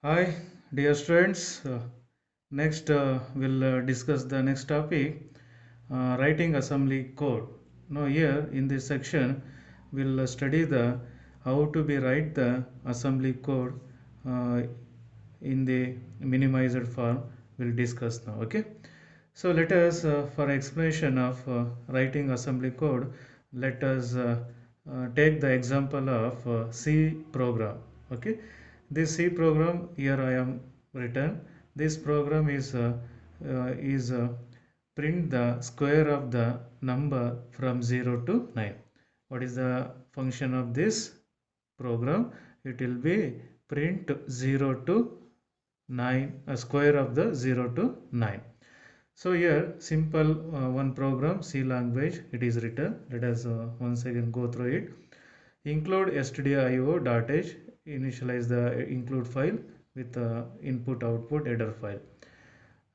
Hi, dear students. Next, we'll discuss the next topic, writing assembly code. Now, here in this section, we'll study the how to be write the assembly code uh, in the minimized form. We'll discuss now. Okay. So let us, for explanation of writing assembly code, let us take the example of C program. Okay, this C program here I am written. This program is print the square of the number from 0 to 9. What is the function of this program? It will be print 0 to 9, a square of the 0 to 9. So here simple one program C language it is written. Let us once again go through it. Include stdio.h, initialize the include file with input output header file,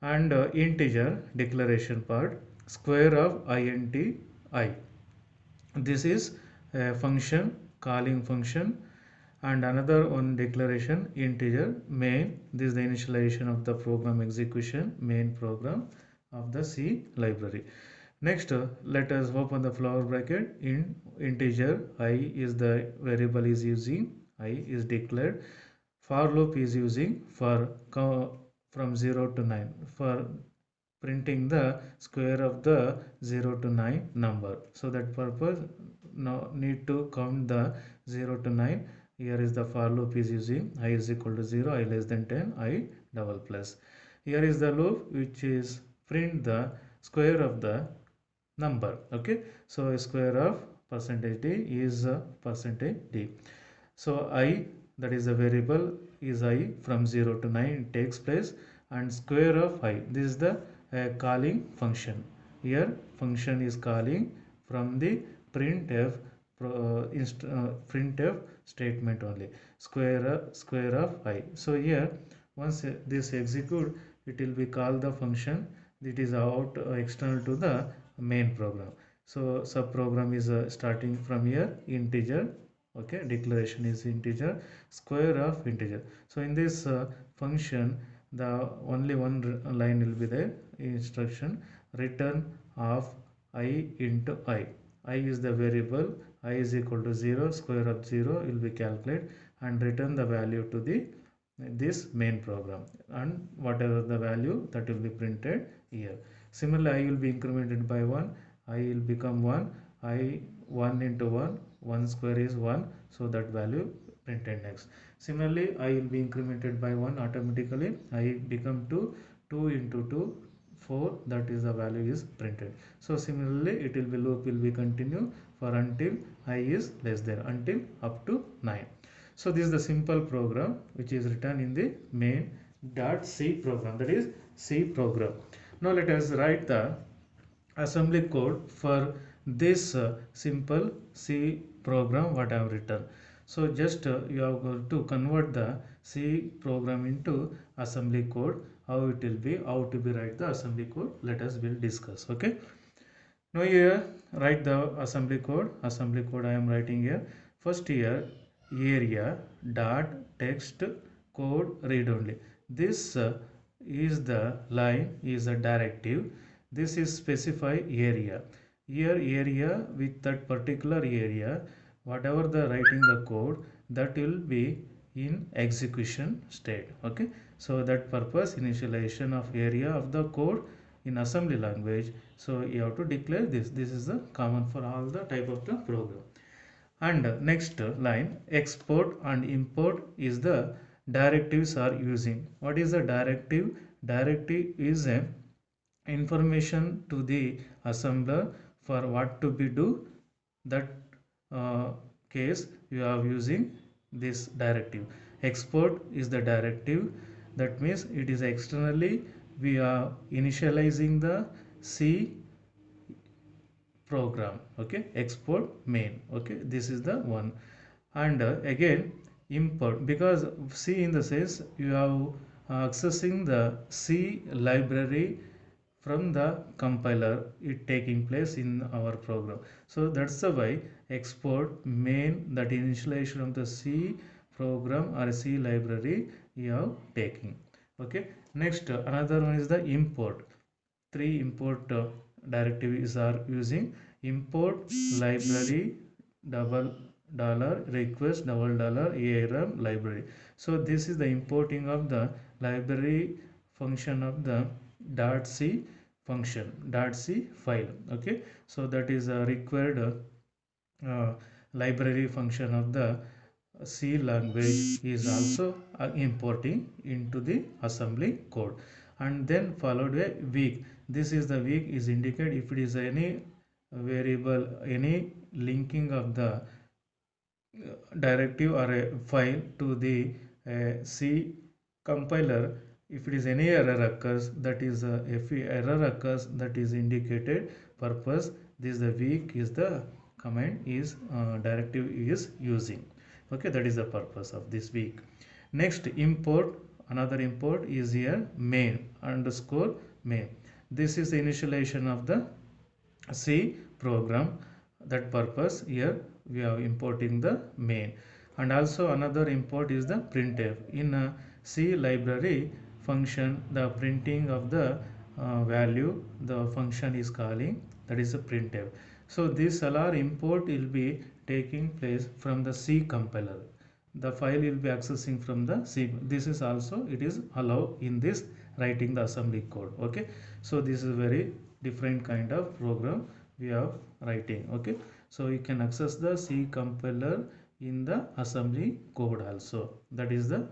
and integer declaration part square of int I. This is a function, calling function, and another one declaration integer main. This is the initialization of the program execution main program of the C library. Next, let us open the flower bracket. In integer I is the variable is using, I is declared. For loop is using for from 0 to 9 for printing the square of the 0 to 9 number. So that purpose now need to count the 0 to 9. Here is the for loop is using I is equal to 0, I less than 10, I double plus. Here is the loop which is print the square of the number. Okay, so square of percentage d is percentage d. So I, that is a variable, is I from 0 to 9 it takes place, and square of I, this is the calling function. Here function is calling from the printf printf statement only, square of I. So here once this execute, it will be called the function that is out external to the main program. So sub program is starting from here integer. Okay, declaration is integer, square of integer. So in this function the only one line will be there, instruction return of I into I is the variable, I is equal to 0, square of 0 will be calculated and return the value to the this main program, and whatever the value that will be printed here. Similarly I will be incremented by 1, I will become 1, I 1 into 1, 1 square is 1, so that value printed next. Similarly I will be incremented by 1, automatically I become 2, 2 into 2, 4, that is the value is printed. So similarly it will be loop will be continue for until I is less than, until up to 9. So this is the simple program which is written in the main.c program, that is C program. Now let us write the assembly code for this simple C program what I have written. So just you have got to convert the C program into assembly code. How it will be, how to be write the assembly code, let us will discuss. Okay. Now here write the assembly code. Assembly code I am writing here. First here area dot text code read only. This is the line is a directive. This is specify area. Here area, with that particular area, whatever the writing the code, that will be in execution state. Okay, so that purpose initialization of area of the code in assembly language. So you have to declare this. This is the common for all the type of the program. And next line export and import is the directives are using. What is the directive? Directive is a information to the assembler for what to be do. That uh, case you are using this directive. Export is the directive, that means it is externally we are initializing the C program. Okay, export main. Okay, this is the one. And again import, because C in the sense you have accessing the C library from the compiler, it taking place in our program. So that's the why export main, that initialization of the C program or C library you have taking. Okay, next another one is the import. Three import directives are using: import library double dollar request double dollar ARM library. So this is the importing of the library function of the .c function, .c file. Okay, so that is a required library function of the C language is also importing into the assembly code, and then followed by weak. This is the weak is indicated if it is any variable, any linking of the directive or a file to the C compiler. If it is any error occurs, that is if error occurs, that is indicated purpose. This the weak is the command is directive is using. Okay, that is the purpose of this weak. Next import, another import is here main underscore main. This is the initialization of the C program. That purpose here we are importing the main. And also another import is the printf. In a C library function, the printing of the value the function is calling, that is a printf. So this alar import will be taking place from the C compiler. The file will be accessing from the C. This is also it is allowed in this writing the assembly code. Okay, so this is very different kind of program we are writing. Okay, so you can access the C compiler in the assembly code also. That is the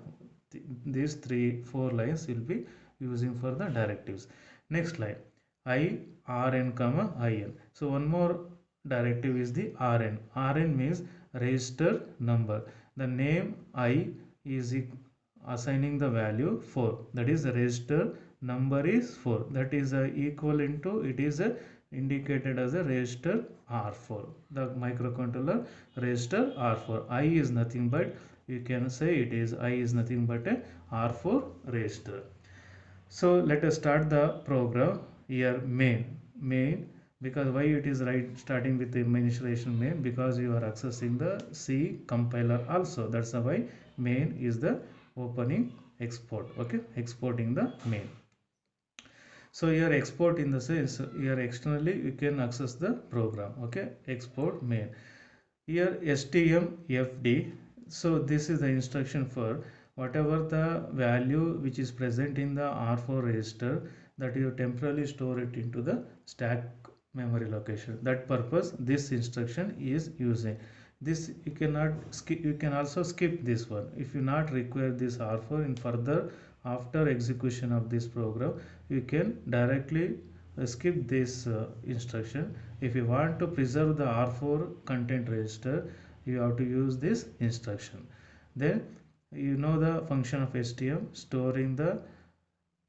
these 3-4 lines will be using for the directives. Next line I rn comma in. So one more directive is the rn. Rn means register number. The name I is assigning the value 4, that is the register number is 4, that is equivalent to it is indicated as a register R4, the microcontroller register R4. I is nothing but, you can say it is I is nothing but a R4 register. So let us start the program. Here main, because why it is right starting with the initialization main, because you are accessing the C compiler also, that's why main is the opening export. Okay, exporting the main. So here export in the sense here externally you can access the program. Okay, export main. Here stmfd. So this is the instruction for whatever the value which is present in the R4 register, that you temporarily store it into the stack memory location. That purpose this instruction is using. This you cannot skip, you can also skip this one if you not require this R4 in further. After execution of this program you can directly skip this instruction. If you want to preserve the R4 content register, you have to use this instruction. Then you know the function of stm, storing the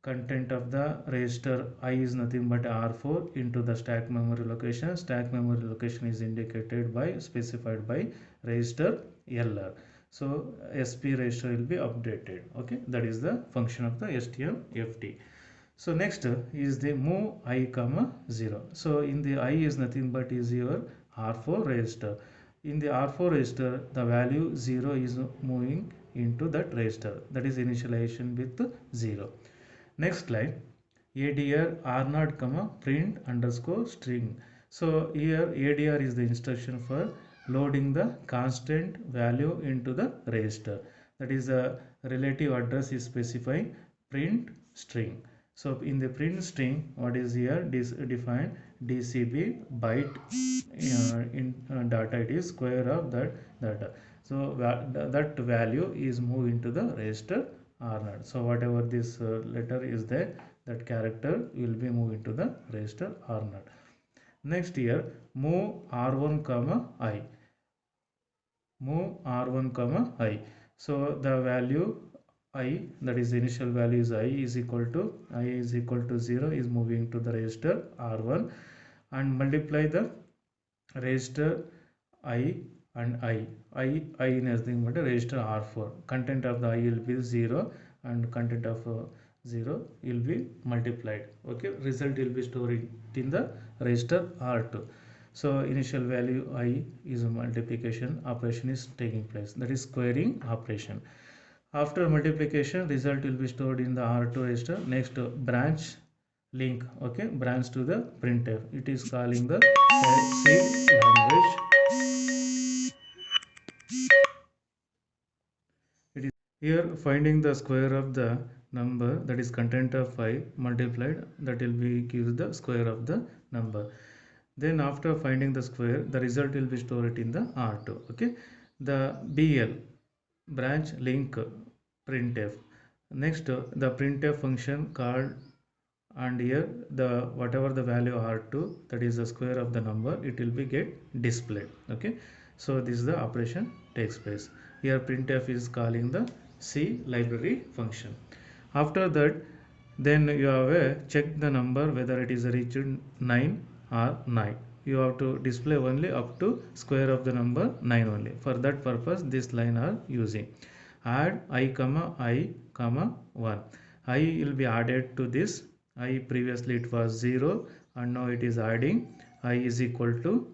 content of the register I is nothing but R4 into the stack memory location. Stack memory location is indicated by specified by register LR. So SP register will be updated. Okay, that is the function of the stmfd. So next is the move I comma 0. So in the I is nothing but is your R4 register. In the R4 register the value 0 is moving into that register, that is initialization with 0. Next line ADR R0 comma print underscore string. So here ADR is the instruction for loading the constant value into the register, that is the relative address is specifying print string. So in the print string what is here defined DCB byte in data, it is square of that data. So that value is moved into the register R0. So whatever this letter is there, that character will be moved into the register R0. Next here move R1 comma I. Move R1 comma I. So the value I, that is the initial value is I is equal to 0 is moving to the register R1, and multiply the register I and I in nothing but a register R4. Content of the I will be 0 and content of 0 will be multiplied. Okay, result will be stored in the register R2. So initial value I is a multiplication operation is taking place, that is squaring operation. After multiplication, result will be stored in the R2 register. Next, branch link, okay, branch to the printf. It is calling the C language. It is here finding the square of the number, that is content of 5 multiplied, that will be gives the square of the number. Then after finding the square, the result will be stored in the R2. Okay, the BL, branch link printf. Next, the printf function called, and here the whatever the value R2, that is the square of the number, it will be get displayed. Okay, so this is the operation takes place. Here printf is calling the C library function. After that, then you have a check the number whether it is reached 9 or 9. You have to display only up to square of the number 9 only. For that purpose, this line are using. Add I comma 1. I will be added to this. I previously it was 0 and now it is adding. I is equal to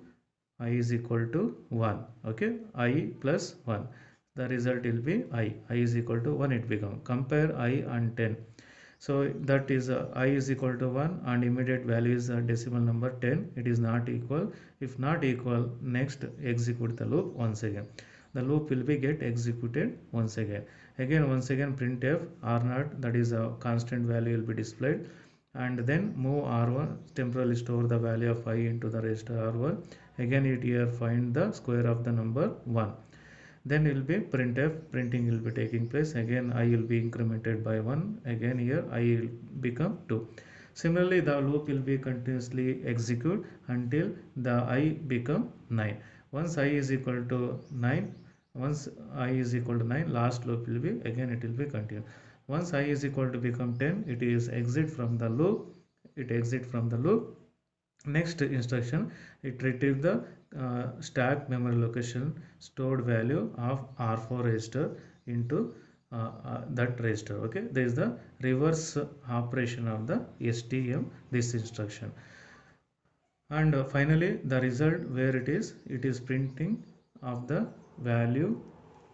1. Okay, I plus 1. The result will be I is equal to 1. It become, compare I and 10. So that is I is equal to 1 and immediate value is decimal number 10. It is not equal. If not equal, next execute the loop once again. The loop will be get executed once again. Once again printf R0, that is a constant value, will be displayed, and then move R1, temporarily store the value of I into the register R1. Again it here find the square of the number 1. Then it will be printf, printing will be taking place. Again I will be incremented by 1. Again here I will become 2. Similarly, the loop will be continuously execute until the I become 9. Once I is equal to 9, last loop will be, again it will be continued. Once I is equal to become 10, it is exit from the loop. Next instruction, it retrieve the stack memory location stored value of R4 register into that register. Okay, there is the reverse operation of the STM, this instruction. And finally the result where it is printing of the value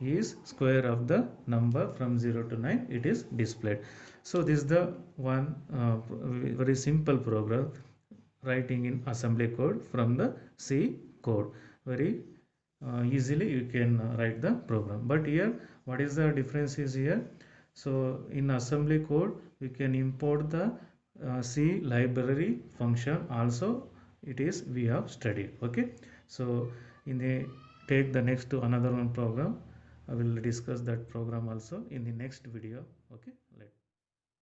is square of the number from 0 to 9, it is displayed. So this is the one very simple program writing in assembly code from the C code. Very easily you can write the program. But here what is the difference is here, so in assembly code we can import the C library function also, it is we have studied. Okay, so in the take the next to another one program, I will discuss that program also in the next video. Okay, let